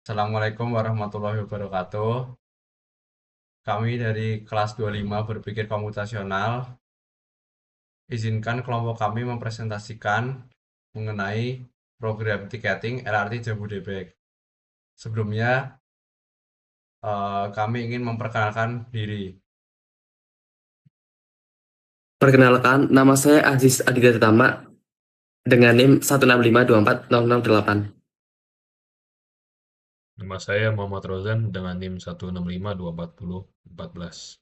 Assalamualaikum warahmatullahi wabarakatuh. Kami dari kelas 25 berpikir komputasional. Izinkan kelompok kami mempresentasikan mengenai program tiketing LRT Jabodebek. Sebelumnya, kami ingin memperkenalkan diri. Perkenalkan, nama saya Aziz Aditya Tama dengan NIM 165240068. Nama saya Muhammad Rozan dengan NIM 165240414.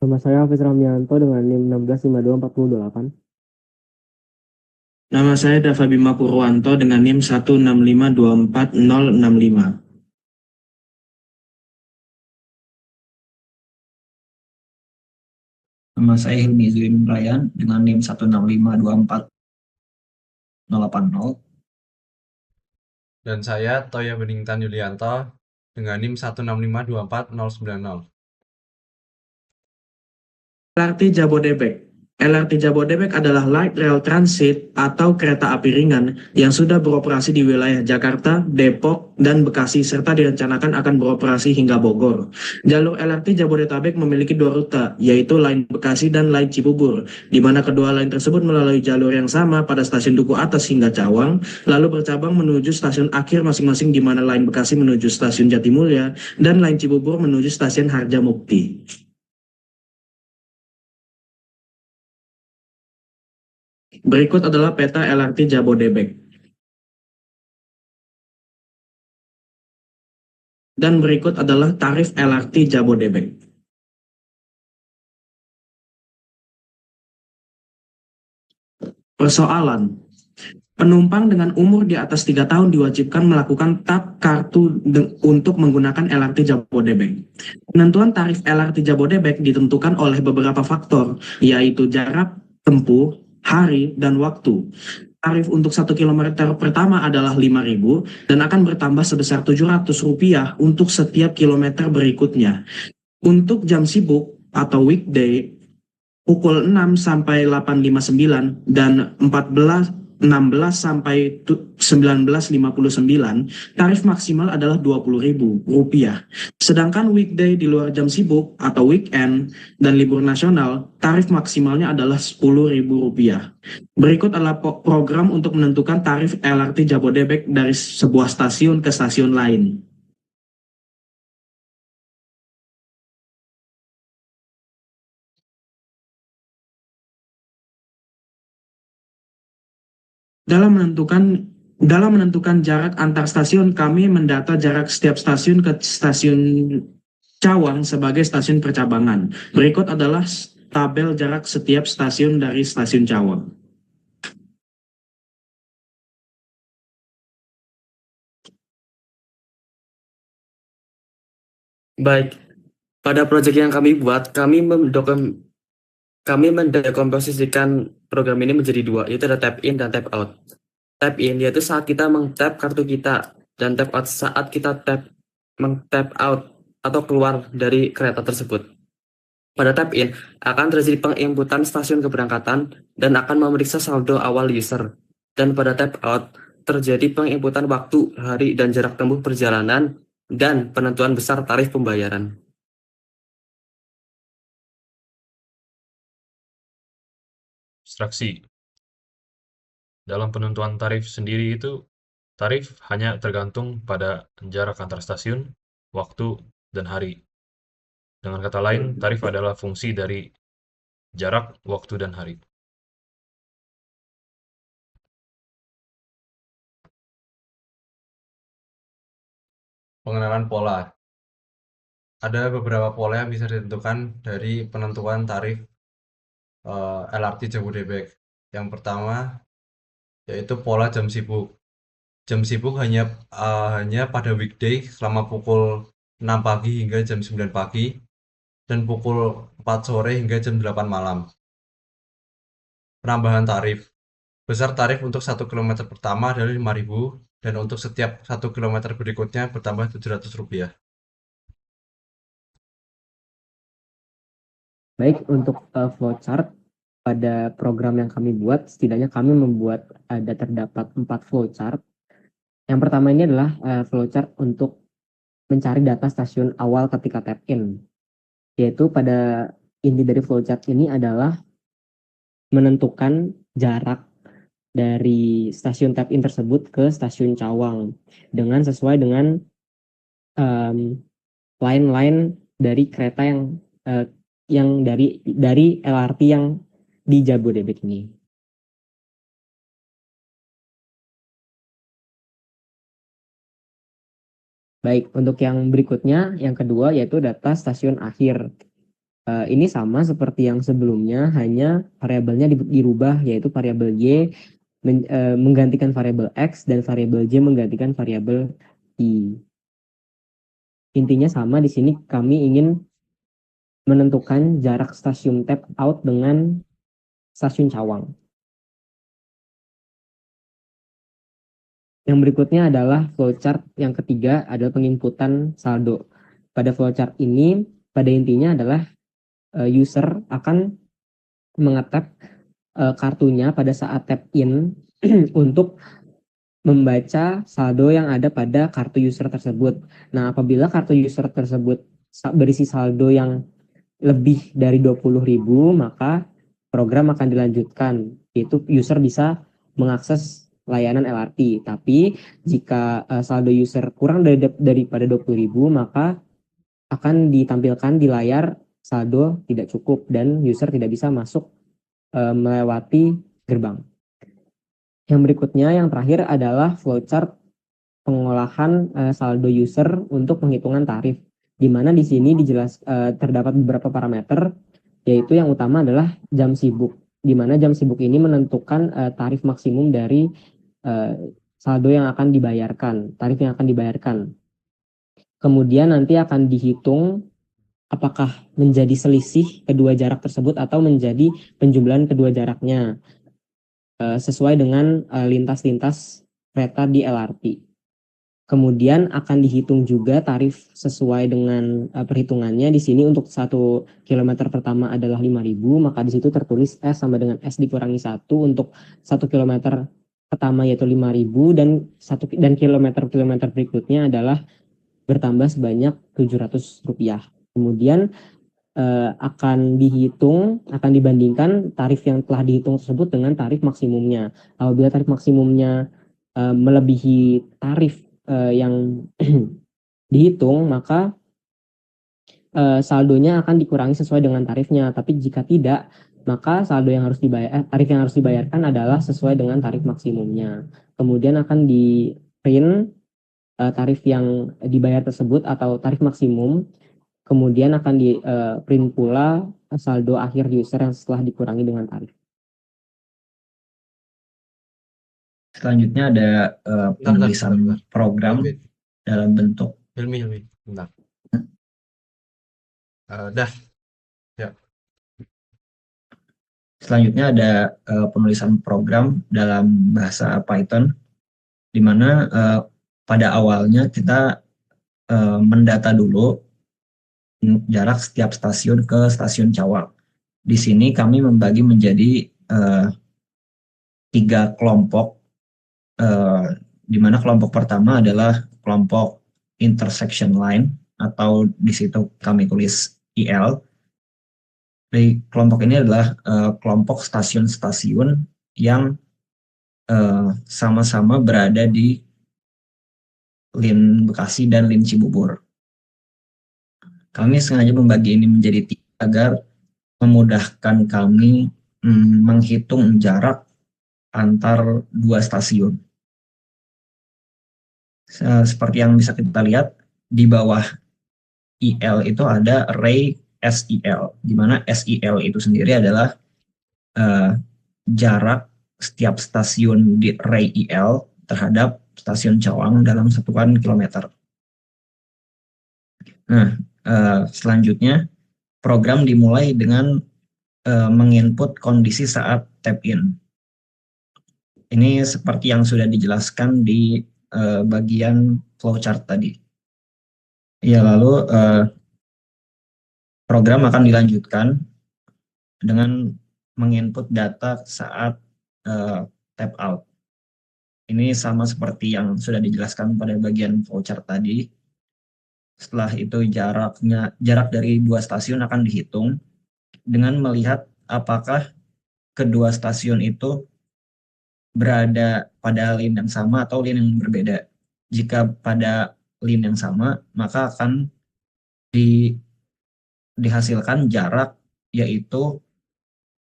Nama saya Hafiz Ramianto dengan NIM 16524028. Nama saya Dava Bima Purwanto dengan NIM 165240065. Nama saya Hilmi Zuim Ryan dengan NIM 165248080. Dan saya Toya Beningtan Yulianto dengan NIM 165249090. LRT Jabodebek. LRT Jabodebek adalah Light Rail Transit atau kereta api ringan yang sudah beroperasi di wilayah Jakarta, Depok, dan Bekasi serta direncanakan akan beroperasi hingga Bogor. Jalur LRT Jabodetabek memiliki dua rute, yaitu Line Bekasi dan Line Cibubur, di mana kedua line tersebut melalui jalur yang sama pada stasiun Duku Atas hingga Cawang, lalu bercabang menuju stasiun akhir masing-masing di mana Line Bekasi menuju stasiun Jatimulya dan Line Cibubur menuju stasiun Harjamukti. Berikut adalah peta LRT Jabodebek. Dan berikut adalah tarif LRT Jabodebek. Persoalan. Penumpang dengan umur di atas 3 tahun diwajibkan melakukan tap kartu untuk menggunakan LRT Jabodebek. Penentuan tarif LRT Jabodebek ditentukan oleh beberapa faktor, yaitu jarak tempuh, hari, dan waktu. Tarif untuk 1 kilometer pertama adalah Rp5.000 dan akan bertambah sebesar Rp700 untuk setiap kilometer berikutnya. Untuk jam sibuk atau weekday, pukul 6 sampai 8.59 dan 16 sampai 19.59, tarif maksimal adalah Rp20.000. Sedangkan weekday di luar jam sibuk atau weekend dan libur nasional, tarif maksimalnya adalah Rp10.000. Berikut adalah program untuk menentukan tarif LRT Jabodebek dari sebuah stasiun ke stasiun lain. Dalam menentukan jarak antar stasiun, kami mendata jarak setiap stasiun ke stasiun Cawang sebagai stasiun percabangan. Berikut adalah tabel jarak setiap stasiun dari stasiun Cawang. Baik, pada proyek yang kami buat, kami mendekomposisikan program ini menjadi dua, yaitu ada tap in dan tap out. Tap in yaitu saat kita meng-tap kartu kita, dan tap out saat kita meng-tap out atau keluar dari kereta tersebut. Pada tap in akan terjadi penginputan stasiun keberangkatan dan akan memeriksa saldo awal user. Dan pada tap out terjadi penginputan waktu, hari, dan jarak tempuh perjalanan dan penentuan besar tarif pembayaran. Abstraksi. Dalam penentuan tarif sendiri itu, tarif hanya tergantung pada jarak antar stasiun, waktu, dan hari. Dengan kata lain, tarif adalah fungsi dari jarak, waktu, dan hari. Pengenalan pola. Ada beberapa pola yang bisa ditentukan dari penentuan tarif LRT Jabodebek. Yang pertama yaitu pola jam sibuk. Jam sibuk hanya pada weekday selama pukul 6 pagi hingga jam 9 pagi dan pukul 4 sore hingga jam 8 malam. Penambahan tarif. Besar tarif untuk 1 kilometer pertama adalah Rp5.000 dan untuk setiap 1 kilometer berikutnya bertambah Rp700. Baik, untuk flowchart pada program yang kami buat, setidaknya kami membuat ada terdapat 4 flowchart. Yang pertama ini adalah flowchart untuk mencari data stasiun awal ketika tap in. Yaitu pada inti dari flowchart ini adalah menentukan jarak dari stasiun tap in tersebut ke stasiun Cawang dengan sesuai dengan line-line dari kereta yang dari LRT yang di Jabodebek ini. Baik, untuk yang berikutnya, yang kedua yaitu data stasiun akhir. Ini sama seperti yang sebelumnya, hanya variabelnya dirubah, yaitu variabel Y menggantikan variabel X dan variabel Y menggantikan variabel Y. Intinya sama, di sini kami ingin menentukan jarak stasiun tap out dengan stasiun Cawang. Yang berikutnya adalah flowchart yang ketiga adalah penginputan saldo. Pada flowchart ini, pada intinya adalah user akan mengetap kartunya pada saat tap in untuk membaca saldo yang ada pada kartu user tersebut. Nah, apabila kartu user tersebut berisi saldo yang lebih dari 20.000, maka program akan dilanjutkan, yaitu user bisa mengakses layanan LRT. Tapi jika saldo user kurang daripada 20.000, maka akan ditampilkan di layar saldo tidak cukup dan user tidak bisa masuk melewati gerbang. Yang berikutnya, yang terakhir adalah flowchart pengolahan saldo user untuk penghitungan tarif, di mana di sini terdapat beberapa parameter, yaitu yang utama adalah jam sibuk, di mana jam sibuk ini menentukan tarif maksimum dari saldo yang akan dibayarkan, tarif yang akan dibayarkan. Kemudian nanti akan dihitung apakah menjadi selisih kedua jarak tersebut atau menjadi penjumlahan kedua jaraknya sesuai dengan lintas-lintas kereta di LRT. Kemudian akan dihitung juga tarif sesuai dengan perhitungannya. Di sini untuk 1 kilometer pertama adalah 5.000, maka di situ tertulis S sama dengan S dikurangi 1 untuk 1 kilometer pertama yaitu 5.000 dan kilometer berikutnya adalah bertambah sebanyak Rp700. Kemudian akan dibandingkan tarif yang telah dihitung tersebut dengan tarif maksimumnya. Apabila tarif maksimumnya melebihi tarif yang dihitung, maka saldonya akan dikurangi sesuai dengan tarifnya. Tapi jika tidak, maka tarif yang harus dibayarkan adalah sesuai dengan tarif maksimumnya. Kemudian akan di print tarif yang dibayar tersebut atau tarif maksimum. Kemudian akan di print pula saldo akhir user yang setelah dikurangi dengan tarif. Selanjutnya ada penulisan program dalam bentuk Hilmi, bentar. Dah. Ya. Selanjutnya ada penulisan program dalam bahasa Python, di mana pada awalnya kita mendata dulu jarak setiap stasiun ke stasiun Cawang. Di sini kami membagi menjadi 3 kelompok, di mana kelompok pertama adalah kelompok intersection line, atau di situ kami tulis IL. Di kelompok ini adalah kelompok stasiun-stasiun yang sama-sama berada di Lin Bekasi dan Lin Cibubur. Kami sengaja membagi ini menjadi 3 agar memudahkan kami menghitung jarak antar 2 stasiun. Seperti yang bisa kita lihat, di bawah IL itu ada array SIL, di mana SIL itu sendiri adalah jarak setiap stasiun di array IL terhadap stasiun Cawang dalam satuan kilometer. Nah, selanjutnya program dimulai dengan menginput kondisi saat tap in. Ini seperti yang sudah dijelaskan di bagian flowchart tadi. Ya, lalu program akan dilanjutkan dengan menginput data saat tap out. Ini sama seperti yang sudah dijelaskan pada bagian flowchart tadi. Setelah itu jarak dari dua stasiun akan dihitung dengan melihat apakah kedua stasiun itu berada pada line yang sama atau line yang berbeda. Jika pada line yang sama, maka akan dihasilkan jarak, yaitu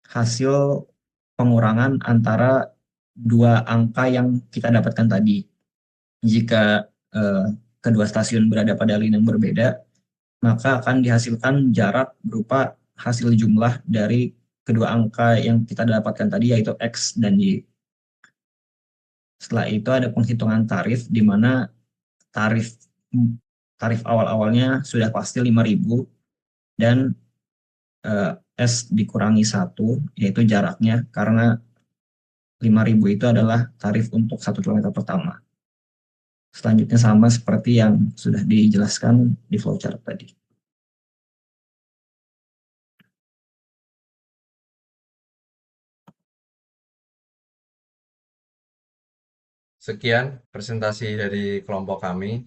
hasil pengurangan antara dua angka yang kita dapatkan tadi. Jika kedua stasiun berada pada line yang berbeda, maka akan dihasilkan jarak berupa hasil jumlah dari kedua angka yang kita dapatkan tadi, yaitu X dan Y. Setelah itu ada penghitungan tarif, di mana tarif awal-awalnya sudah pasti 5.000 dan S dikurangi 1, yaitu jaraknya, karena 5.000 itu adalah tarif untuk 1 km pertama. Selanjutnya sama seperti yang sudah dijelaskan di flowchart tadi. Sekian presentasi dari kelompok kami.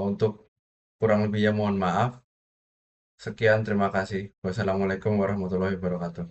Untuk kurang lebihnya mohon maaf. Sekian, terima kasih. Wassalamualaikum warahmatullahi wabarakatuh.